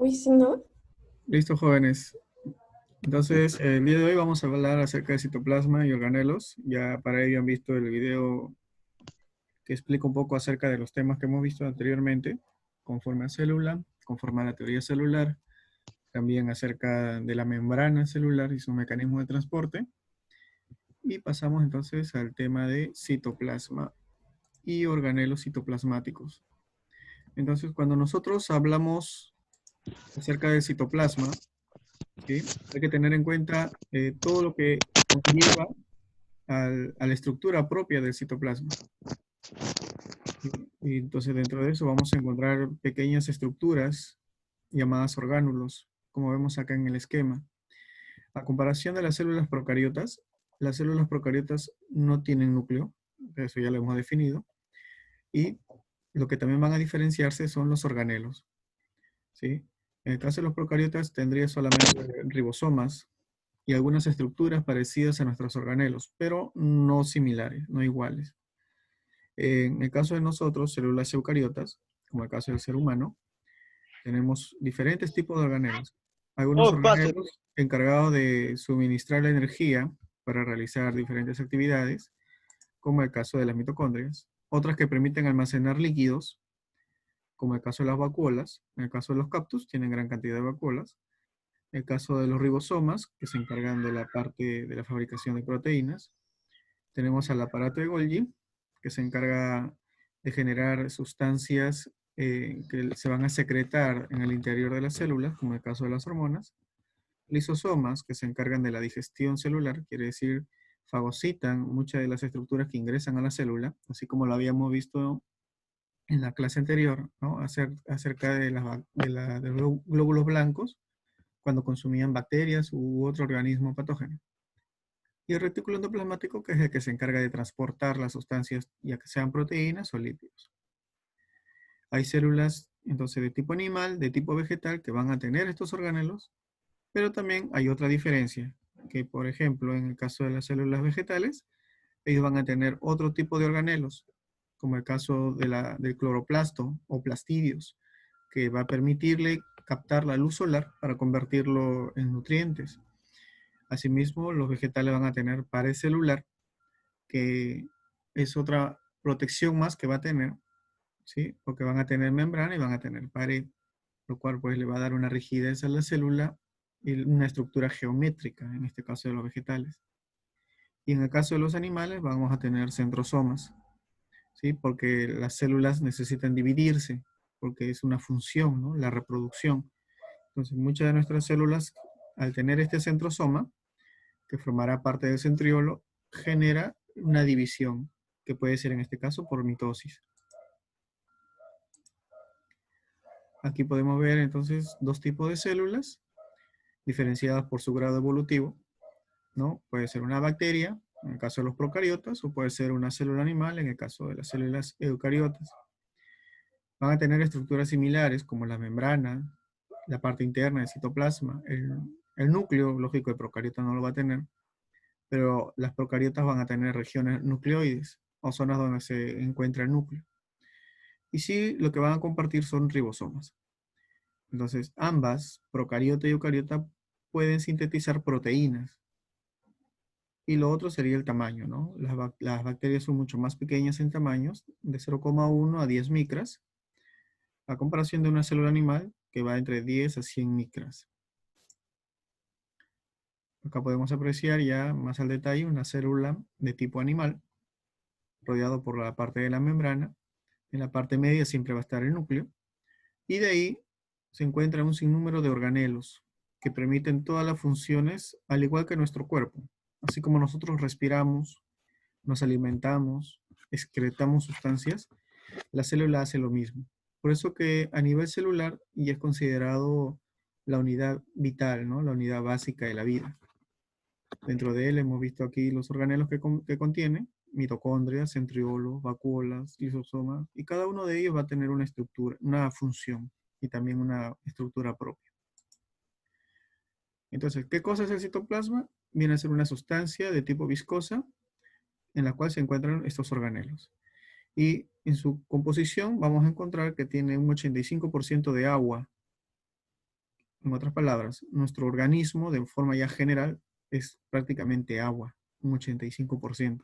Uy, sí, ¿no? Listo, jóvenes. Entonces, el día de hoy vamos a hablar acerca de citoplasma y organelos. Ya para ello han visto el video que explica un poco acerca de los temas que hemos visto anteriormente, conforme a célula, conforme a la teoría celular, también acerca de la membrana celular y su mecanismo de transporte. Y pasamos entonces al tema de citoplasma y organelos citoplasmáticos. Entonces, cuando nosotros hablamos acerca del citoplasma, ¿sí? Hay que tener en cuenta todo lo que conlleva a la estructura propia del citoplasma. Y entonces dentro de eso vamos a encontrar pequeñas estructuras llamadas orgánulos, como vemos acá en el esquema. A comparación de las células procariotas no tienen núcleo, eso ya lo hemos definido, y lo que también van a diferenciarse son los organelos, ¿sí? En el caso de los procariotas tendría solamente ribosomas, y algunas estructuras parecidas a nuestros organelos, pero no similares, no iguales. En el caso de nosotros, células eucariotas, como el caso del ser humano, tenemos diferentes tipos de organelos. Algunos Oh, paso. organelos encargados de suministrar la energía para realizar diferentes actividades, como el caso de las mitocondrias. Otras que permiten almacenar líquidos, como el caso de las vacuolas. En el caso de los cactus, tienen gran cantidad de vacuolas. El caso de los ribosomas, que se encargan de la parte de la fabricación de proteínas. Tenemos al aparato de Golgi, que se encarga de generar sustancias que se van a secretar en el interior de las células, como el caso de las hormonas. Lisosomas, que se encargan de la digestión celular, quiere decir, fagocitan muchas de las estructuras que ingresan a la célula, así como lo habíamos visto en la clase anterior, ¿no? Acerca de, de los glóbulos blancos, cuando consumían bacterias u otro organismo patógeno. Y el retículo endoplasmático, que es el que se encarga de transportar las sustancias, ya que sean proteínas o lípidos. Hay células, entonces, de tipo animal, de tipo vegetal, que van a tener estos organelos, pero también hay otra diferencia, que por ejemplo, en el caso de las células vegetales, ellos van a tener otro tipo de organelos, como el caso del cloroplasto o plastidios, que va a permitirle captar la luz solar para convertirlo en nutrientes. Asimismo, los vegetales van a tener pared celular, que es otra protección más que va a tener, ¿sí? Porque van a tener membrana y van a tener pared, lo cual pues le va a dar una rigidez a la célula y una estructura geométrica, en este caso de los vegetales. Y en el caso de los animales vamos a tener centrosomas, ¿sí? Porque las células necesitan dividirse, porque es una función, ¿no? La reproducción. Entonces, muchas de nuestras células, al tener este centrosoma, que formará parte del centriolo, genera una división, que puede ser en este caso por mitosis. Aquí podemos ver entonces dos tipos de células diferenciadas por su grado evolutivo, ¿no? Puede ser una bacteria, en el caso de los procariotas, o puede ser una célula animal, en el caso de las células eucariotas. Van a tener estructuras similares como la membrana, la parte interna del citoplasma, el núcleo, lógico, el procariota no lo va a tener, pero las procariotas van a tener regiones nucleoides o zonas donde se encuentra el núcleo. Y sí, lo que van a compartir son ribosomas. Entonces, ambas, procariota y eucariota, pueden sintetizar proteínas. Y lo otro sería el tamaño, ¿no? Las bacterias son mucho más pequeñas en tamaños, de 0,1 a 10 micras, a comparación de una célula animal que va entre 10 a 100 micras. Acá podemos apreciar ya más al detalle una célula de tipo animal, rodeado por la parte de la membrana. En la parte media siempre va a estar el núcleo. Y de ahí se encuentra un sinnúmero de organelos que permiten todas las funciones, al igual que nuestro cuerpo. Así como nosotros respiramos, nos alimentamos, excretamos sustancias, la célula hace lo mismo. Por eso que a nivel celular ya es considerado la unidad vital, ¿no? La unidad básica de la vida. Dentro de él hemos visto aquí los organelos que contiene, mitocondrias, centriolos, vacuolas, lisosomas, y cada uno de ellos va a tener una estructura, una función y también una estructura propia. Entonces, ¿qué cosa es el citoplasma? Viene a ser una sustancia de tipo viscosa en la cual se encuentran estos organelos. Y en su composición vamos a encontrar que tiene un 85% de agua, En otras palabras, nuestro organismo de forma ya general es prácticamente agua, un 85%.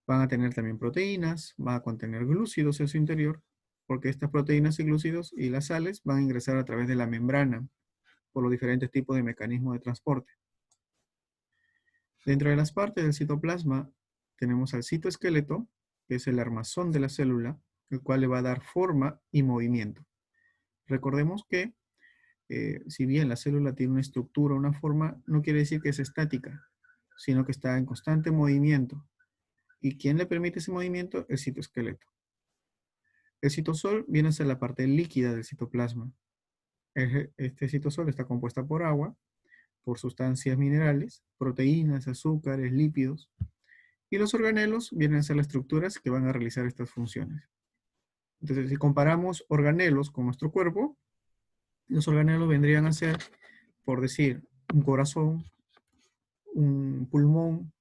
Van a tener también proteínas, va a contener glúcidos en su interior, porque estas proteínas y glúcidos y las sales van a ingresar a través de la membrana por los diferentes tipos de mecanismos de transporte. Dentro de las partes del citoplasma tenemos al citoesqueleto, que es el armazón de la célula, el cual le va a dar forma y movimiento. Recordemos que si bien la célula tiene una estructura, una forma, no quiere decir que es estática, sino que está en constante movimiento. ¿Y quién le permite ese movimiento? El citoesqueleto. El citosol viene a ser la parte líquida del citoplasma. Este citosol está compuesta por agua, por sustancias minerales, proteínas, azúcares, lípidos, y los organelos vienen a ser las estructuras que van a realizar estas funciones. Entonces, si comparamos organelos con nuestro cuerpo, los organelos vendrían a ser, por decir, un corazón, un pulmón,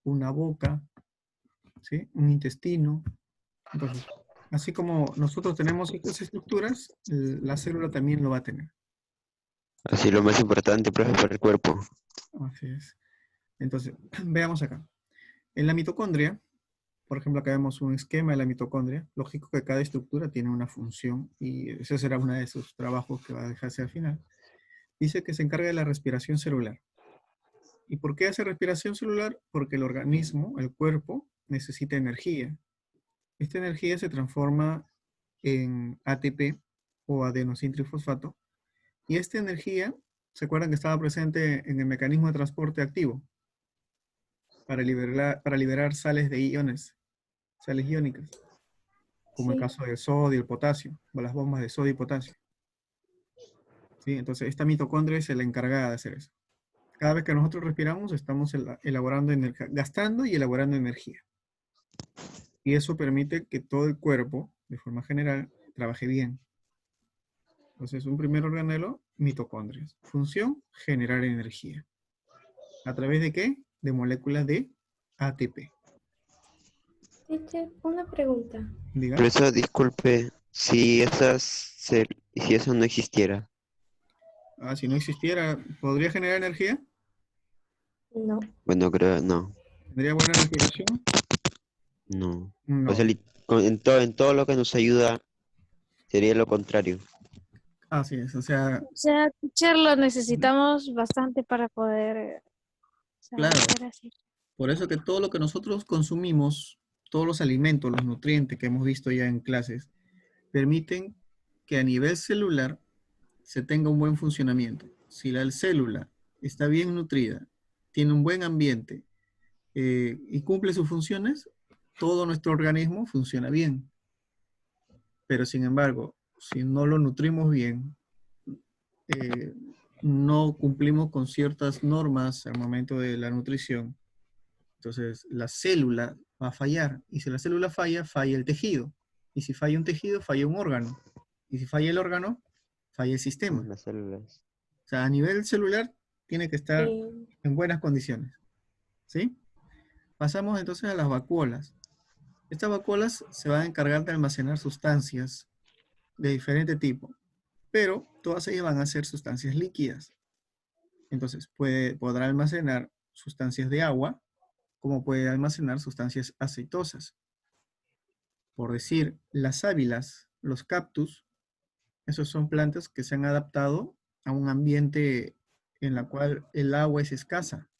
una boca, ¿sí? Un intestino. Entonces, así como nosotros tenemos estas estructuras, la célula también lo va a tener. Así lo más importante, profe, para el cuerpo. Así es. Entonces, veamos acá. En la mitocondria, por ejemplo, acá vemos un esquema de la mitocondria. Lógico que cada estructura tiene una función y ese será uno de sus trabajos que va a dejarse al final. Dice que se encarga de la respiración celular. ¿Y por qué hace respiración celular? Porque el organismo, el cuerpo, necesita energía. Esta energía se transforma en ATP o adenosíntrifosfato. Y esta energía, ¿se acuerdan que estaba presente en el mecanismo de transporte activo? Para liberar sales de iones, sales iónicas, como el Sí. caso del sodio y el potasio, o las bombas de sodio y potasio. ¿Sí? Entonces, esta mitocondria es la encargada de hacer eso. Cada vez que nosotros respiramos, estamos elaborando energía, gastando y elaborando energía. Y eso permite que todo el cuerpo, de forma general, trabaje bien. Entonces, un primer organelo, mitocondrias. Función, generar energía. ¿A través de qué? De moléculas de ATP. Teacher, una pregunta. Diga. Profesor, disculpe, si eso no existiera. Ah, si no existiera, ¿podría generar energía? No. Bueno, creo, no, ¿Tendría buena respiración? no. O sea, No. en todo lo que nos ayuda sería lo contrario. Así es, o sea, O sea, teacher, lo necesitamos bastante para poder, o sea, claro, ser así. por eso que todo lo que nosotros consumimos, todos los alimentos, los nutrientes que hemos visto ya en clases, permiten que a nivel celular se tenga un buen funcionamiento. Si la célula está bien nutrida, tiene un buen ambiente y cumple sus funciones, todo nuestro organismo funciona bien. Pero sin embargo, si no lo nutrimos bien, eh, no cumplimos con ciertas normas al momento de la nutrición, entonces la célula va a fallar. Y si la célula falla, falla el tejido. Y si falla un tejido, falla un órgano. Y si falla el órgano, falla el sistema. Las células. O sea, a nivel celular tiene que estar Eh, en buenas condiciones. ¿Sí? Pasamos entonces a las vacuolas. Estas vacuolas se van a encargar de almacenar sustancias de diferente tipo, pero todas ellas van a ser sustancias líquidas. Entonces, podrá almacenar sustancias de agua, como puede almacenar sustancias aceitosas. Por decir, las sábilas, los cactus, esos son plantas que se han adaptado a un ambiente en la cual el agua es escasa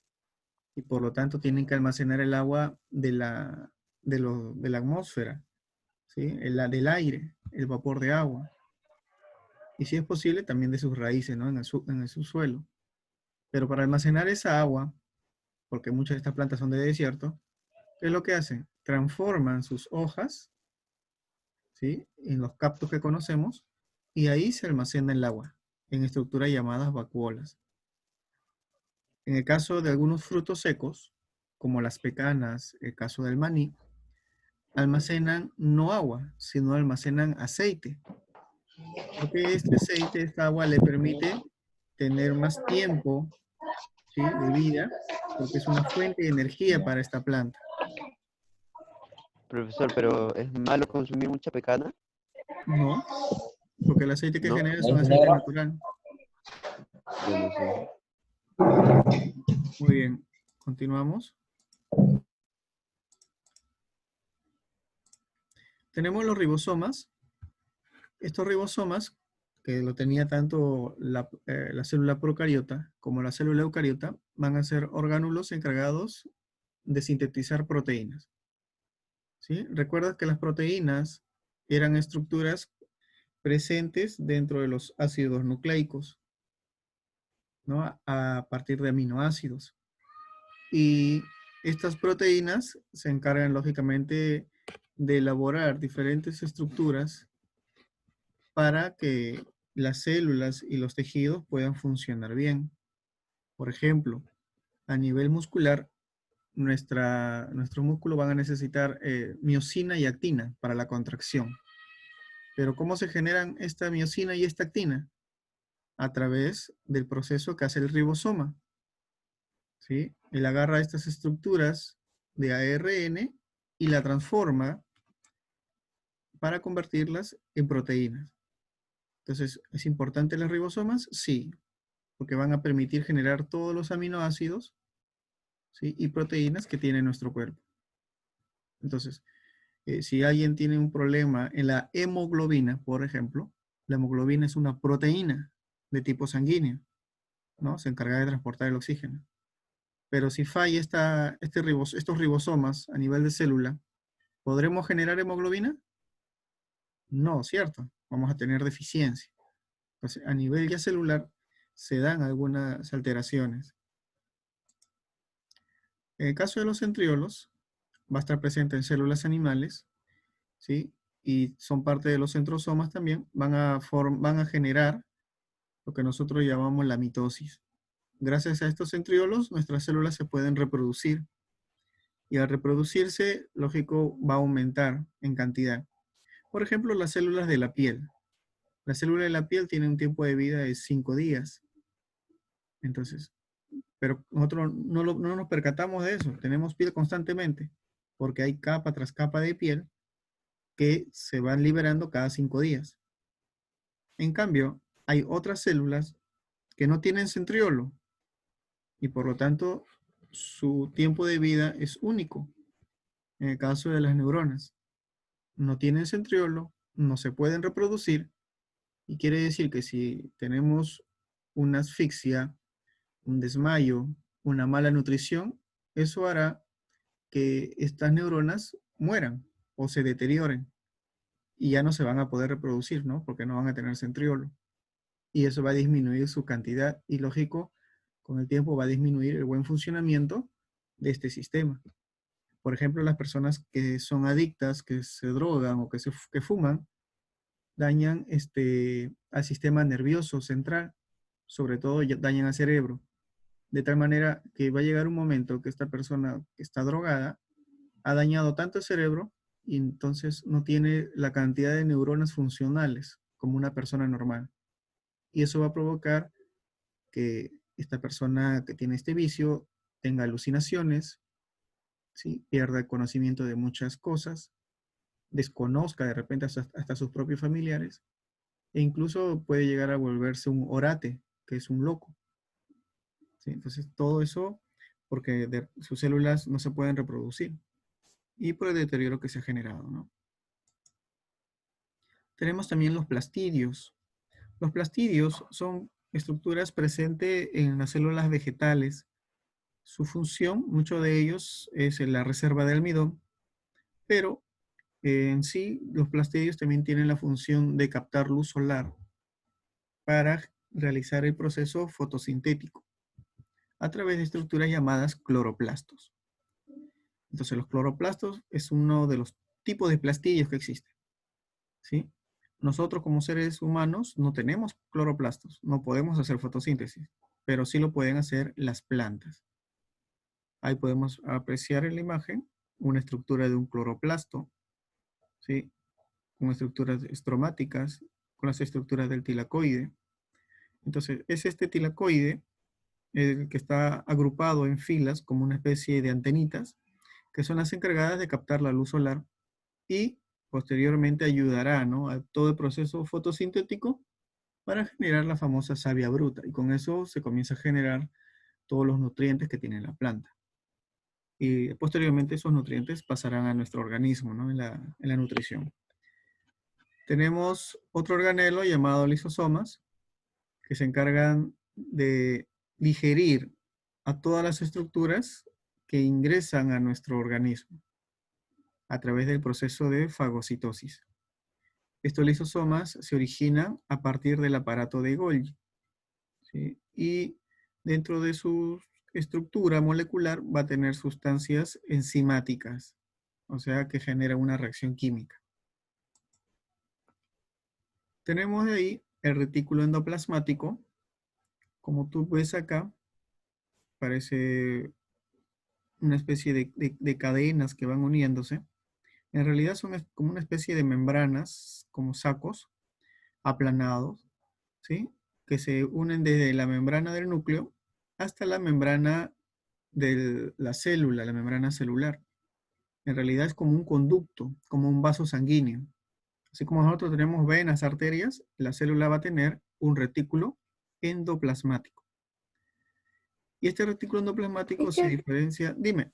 y por lo tanto tienen que almacenar el agua de la atmósfera, ¿sí? Del aire, el vapor de agua. Y si es posible, también de sus raíces, ¿no? En el subsuelo. Pero para almacenar esa agua, porque muchas de estas plantas son de desierto, ¿qué es lo que hacen? Transforman sus hojas, ¿sí? En los cactus que conocemos, y ahí se almacena el agua, en estructuras llamadas vacuolas. En el caso de algunos frutos secos, como las pecanas, el caso del maní, almacenan no agua, sino almacenan aceite. Porque este aceite, esta agua, le permite tener más tiempo, ¿sí? De vida, porque es una fuente de energía para esta planta. Profesor, pero ¿es malo consumir mucha pecana? No, porque el aceite que ¿No? genera es un aceite natural. Yo no sé. Muy bien, continuamos. Tenemos los ribosomas. Estos ribosomas, que lo tenía tanto la célula procariota como la célula eucariota, van a ser orgánulos encargados de sintetizar proteínas. ¿Sí? Recuerda que las proteínas eran estructuras presentes dentro de los ácidos nucleicos, ¿no? A partir de aminoácidos. Y estas proteínas se encargan, lógicamente, de elaborar diferentes estructuras para que las células y los tejidos puedan funcionar bien. Por ejemplo, a nivel muscular, nuestro músculo van a necesitar miosina y actina para la contracción. Pero ¿cómo se generan esta miosina y esta actina? A través del proceso que hace el ribosoma. ¿Sí? Él agarra estas estructuras de ARN y la transforma para convertirlas en proteínas. Entonces, ¿es importante los ribosomas? Sí, porque van a permitir generar todos los aminoácidos, ¿sí? Y proteínas que tiene nuestro cuerpo. Entonces, si alguien tiene un problema en la hemoglobina, por ejemplo, la hemoglobina es una proteína de tipo sanguíneo, ¿no? Se encarga de transportar el oxígeno. Pero si falla estos ribosomas a nivel de célula, ¿podremos generar hemoglobina? No, ¿cierto? Vamos a tener deficiencia. Entonces, a nivel ya celular, se dan algunas alteraciones. En el caso de los centriolos, va a estar presente en células animales, ¿sí? Y son parte de los centrosomas también, van a generar lo que nosotros llamamos la mitosis. Gracias a estos centriolos, nuestras células se pueden reproducir. Y al reproducirse, lógico, va a aumentar en cantidad. Por ejemplo, las células de la piel. La célula de la piel tiene un tiempo de vida de 5 días. Entonces, pero nosotros no nos percatamos de eso. Tenemos piel constantemente, porque hay capa tras capa de piel que se van liberando cada 5 días. En cambio, hay otras células que no tienen centriolo y por lo tanto su tiempo de vida es único. En el caso de las neuronas, no tienen centriolo, no se pueden reproducir y quiere decir que si tenemos una asfixia, un desmayo, una mala nutrición, eso hará que estas neuronas mueran o se deterioren y ya no se van a poder reproducir, ¿no? Porque no van a tener centriolo. Y eso va a disminuir su cantidad y lógico, con el tiempo va a disminuir el buen funcionamiento de este sistema. Por ejemplo, las personas que son adictas, que se drogan o que fuman, dañan al sistema nervioso central, sobre todo dañan al cerebro. De tal manera que va a llegar un momento que esta persona que está drogada ha dañado tanto el cerebro y entonces no tiene la cantidad de neuronas funcionales como una persona normal. Y eso va a provocar que esta persona que tiene este vicio tenga alucinaciones, ¿sí? Pierda el conocimiento de muchas cosas, desconozca de repente hasta sus propios familiares e incluso puede llegar a volverse un orate, que es un loco. ¿Sí? Entonces todo eso porque sus células no se pueden reproducir y por el deterioro que se ha generado, ¿no? Tenemos también los plastidios. Los plastidios son estructuras presentes en las células vegetales. Su función, muchos de ellos, es en la reserva de almidón, pero en sí los plastidios también tienen la función de captar luz solar para realizar el proceso fotosintético a través de estructuras llamadas cloroplastos. Entonces los cloroplastos es uno de los tipos de plastidios que existen, ¿sí? Nosotros como seres humanos no tenemos cloroplastos, no podemos hacer fotosíntesis, pero sí lo pueden hacer las plantas. Ahí podemos apreciar en la imagen una estructura de un cloroplasto, ¿sí? Con estructuras estromáticas, con las estructuras del tilacoide. Entonces, es este tilacoide el que está agrupado en filas como una especie de antenitas, que son las encargadas de captar la luz solar y posteriormente ayudará, ¿no? A todo el proceso fotosintético para generar la famosa savia bruta. Y con eso se comienza a generar todos los nutrientes que tiene la planta. Y posteriormente esos nutrientes pasarán a nuestro organismo, ¿no? En la nutrición. Tenemos otro organelo llamado lisosomas, que se encargan de digerir a todas las estructuras que ingresan a nuestro organismo a través del proceso de fagocitosis. Estos lisosomas se originan a partir del aparato de Golgi, ¿sí? Y dentro de su estructura molecular va a tener sustancias enzimáticas, o sea que genera una reacción química. Tenemos de ahí el retículo endoplasmático. Como tú ves acá, parece una especie de cadenas que van uniéndose. En realidad son como una especie de membranas, como sacos aplanados, ¿sí? Que se unen desde la membrana del núcleo hasta la membrana de la célula, la membrana celular. En realidad es como un conducto, como un vaso sanguíneo. Así como nosotros tenemos venas, arterias, la célula va a tener un retículo endoplasmático. Y este retículo endoplasmático se Teacher, diferencia, dime,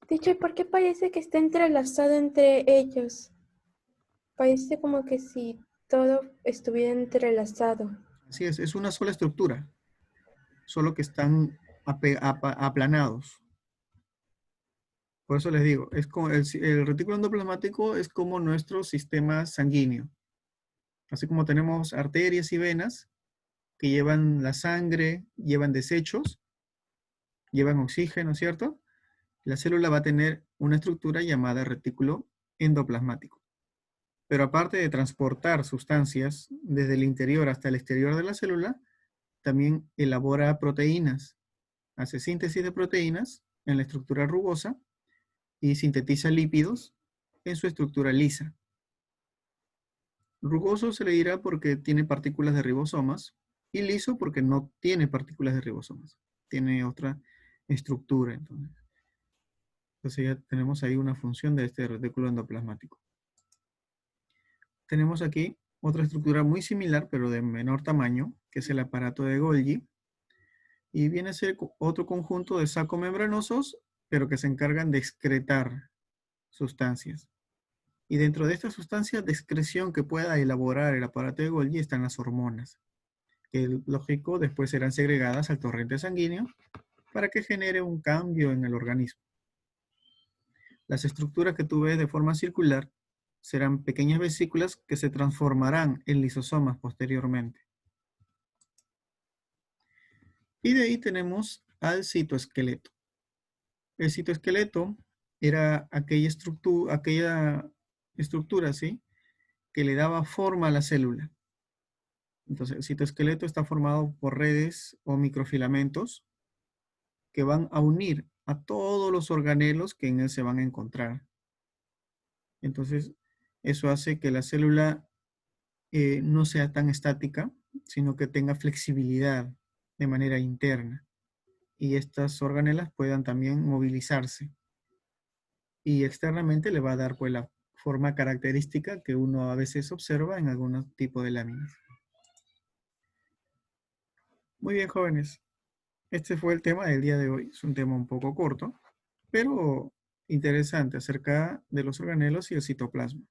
teacher, ¿por qué parece que está entrelazado entre ellos? Parece como que si todo estuviera entrelazado. así es una sola estructura, solo que están aplanados. Por eso les digo, es como el retículo endoplasmático es como nuestro sistema sanguíneo. Así como tenemos arterias y venas que llevan la sangre, llevan desechos, llevan oxígeno, ¿cierto? La célula va a tener una estructura llamada retículo endoplasmático. Pero aparte de transportar sustancias desde el interior hasta el exterior de la célula, también elabora proteínas. Hace síntesis de proteínas en la estructura rugosa y sintetiza lípidos en su estructura lisa. Rugoso se le dirá porque tiene partículas de ribosomas y liso porque no tiene partículas de ribosomas. Tiene otra estructura. Entonces ya tenemos ahí una función de este retículo endoplasmático. Tenemos aquí otra estructura muy similar, pero de menor tamaño, que es el aparato de Golgi. Y viene a ser otro conjunto de sacos membranosos, pero que se encargan de excretar sustancias. Y dentro de estas sustancias de excreción que pueda elaborar el aparato de Golgi están las hormonas, que lógico después serán segregadas al torrente sanguíneo para que genere un cambio en el organismo. Las estructuras que tú ves de forma circular serán pequeñas vesículas que se transformarán en lisosomas posteriormente. Y de ahí tenemos al citoesqueleto. El citoesqueleto era aquella estructura, ¿sí?, que le daba forma a la célula. Entonces, el citoesqueleto está formado por redes o microfilamentos que van a unir a todos los organelos que en él se van a encontrar. Entonces, eso hace que la célula no sea tan estática, sino que tenga flexibilidad de manera interna. Y estas organelas puedan también movilizarse. Y externamente le va a dar pues la forma característica que uno a veces observa en algunos tipos de láminas. Muy bien, jóvenes. Este fue el tema del día de hoy. Es un tema un poco corto, pero interesante acerca de los organelos y el citoplasma.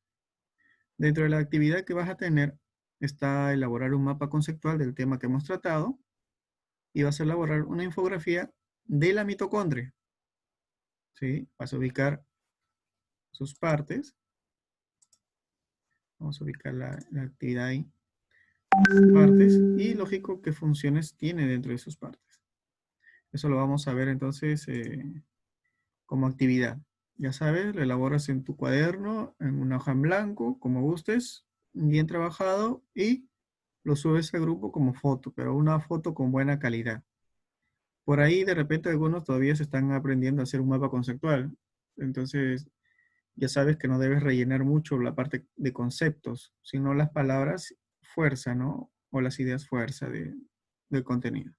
Dentro de la actividad que vas a tener está elaborar un mapa conceptual del tema que hemos tratado y vas a elaborar una infografía de la mitocondria. ¿Sí? Vas a ubicar sus partes. Vamos a ubicar la actividad ahí. Partes y lógico qué funciones tiene dentro de sus partes. Eso lo vamos a ver entonces como actividad. Ya sabes, lo elaboras en tu cuaderno, en una hoja en blanco, como gustes, bien trabajado y lo subes al grupo como foto, pero una foto con buena calidad. Por ahí de repente algunos todavía se están aprendiendo a hacer un mapa conceptual. Entonces ya sabes que no debes rellenar mucho la parte de conceptos, sino las palabras fuerza, ¿no? O las ideas fuerza del contenido.